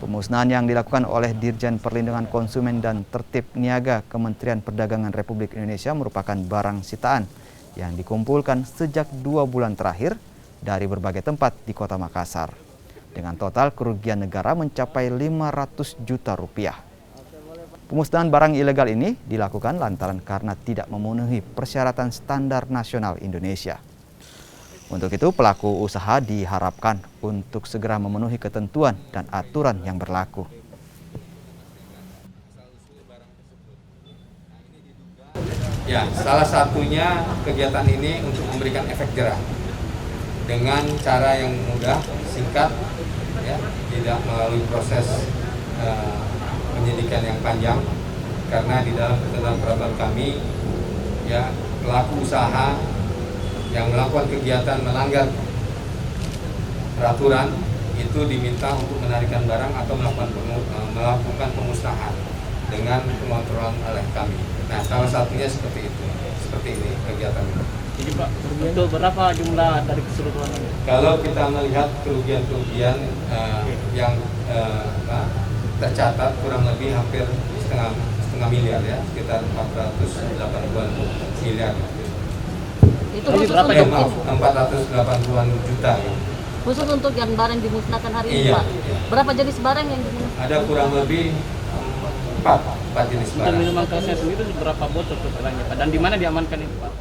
Pemusnahan yang dilakukan oleh Dirjen Perlindungan Konsumen dan Tertib Niaga Kementerian Perdagangan Republik Indonesia merupakan barang sitaan yang dikumpulkan sejak 2 bulan terakhir dari berbagai tempat di Kota Makassar. Dengan total kerugian negara mencapai 500 juta rupiah. Pemusnahan barang ilegal ini dilakukan lantaran karena tidak memenuhi persyaratan standar nasional Indonesia. Untuk itu, pelaku usaha diharapkan untuk segera memenuhi ketentuan dan aturan yang berlaku. Ya, salah satunya kegiatan ini untuk memberikan efek jerah dengan cara yang mudah, singkat, ya, tidak melalui proses penyidikan yang panjang, karena di dalam ketentuan peraturan kami, ya, pelaku usaha yang melakukan kegiatan melanggar peraturan itu diminta untuk menarikan barang atau melakukan pemusnahan dengan pengontrolan oleh kami. Nah, salah satunya seperti itu, seperti ini kegiatan ini. Jadi Pak, itu berapa jumlah dari keseluruhan ini? Kalau kita melihat kerugian-kerugian yang tercatat kurang lebih hampir setengah miliar, ya, sekitar 480-an miliar. Itu khusus berapa untuk 480-an juta. Ya. Khusus untuk yang barang dimusnahkan hari ini, Iya, Pak. iya. Berapa jenis barang yang dimusnahkan? Ada kurang lebih 4 jenis Untuk barang. minuman kelasnya sendiri berapa botol totalnya Pak? Dan di mana diamankan itu Pak?